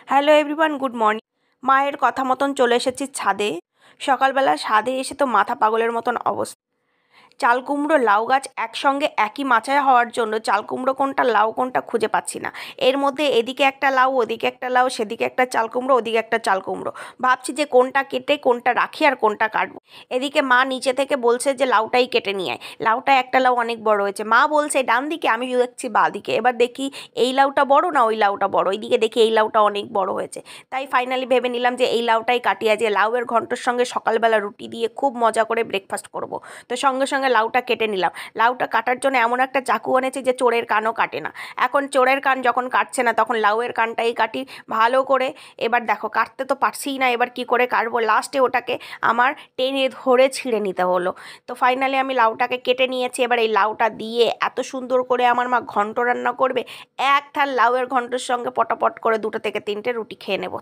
Hello everyone, good morning. মায়ের কথা মতন চলে এসেছি ছাদে। সকালবেলা ছাদে এসে তো মাথা পাগলের মতন অবস্থা। চাল কুমড়ো লাউ গাছ একসঙ্গে একই মাচায় হওয়ার জন্য চাল কুমড়ো কোনটা লাউ কোনটা খুঁজে পাচ্ছি না। এর মধ্যে এদিকে একটা লাউ, ওদিকে একটা লাউ, সেদিকে একটা চাল কুমড়ো, ওদিকে একটা চাল কুমড়ো। ভাবছি যে কোনটা কেটে কোনটা রাখি আর কোনটা কাটবো। এদিকে মা নিচে থেকে বলছে যে লাউটাই কেটে নিয়ে আয়। লাউটা একটা লাউ অনেক বড় হয়েছে। মা বলছে ডান দিকে, আমি দেখছি বাঁ দিকে। এবার দেখি এই লাউটা বড় না ওই লাউটা বড়, এইদিকে দেখি এই লাউটা অনেক বড় হয়েছে। তাই ফাইনালি ভেবে নিলাম যে এই লাউটাই কাটি, আজকে লাউয়ের ঘন্টর সঙ্গে সকালবেলা রুটি দিয়ে খুব মজা করে ব্রেকফাস্ট করব। তো সঙ্গে সঙ্গে লাউটা কেটে নিলাম। লাউটা কাটার জন্য এমন একটা চাকু এনেছি যে চোরের কানও কাটে না। এখন চোরের কান যখন কাটছে না তখন লাউয়ের কানটাই কাটি ভালো করে। এবার দেখো কাটতে তো পারছিই না, এবার কি করে কাটবো, লাস্টে ওটাকে আমার টেনে ধরে ছিঁড়ে নিতে হলো। তো ফাইনালি আমি লাউটাকে কেটে নিয়েছি। এবার এই লাউটা দিয়ে এত সুন্দর করে আমার মা ঘন্ট রান্না করবে, এক থাল লাউয়ের ঘন্টর সঙ্গে পটাপট করে 2 থেকে 3টে রুটি খেয়ে নেব।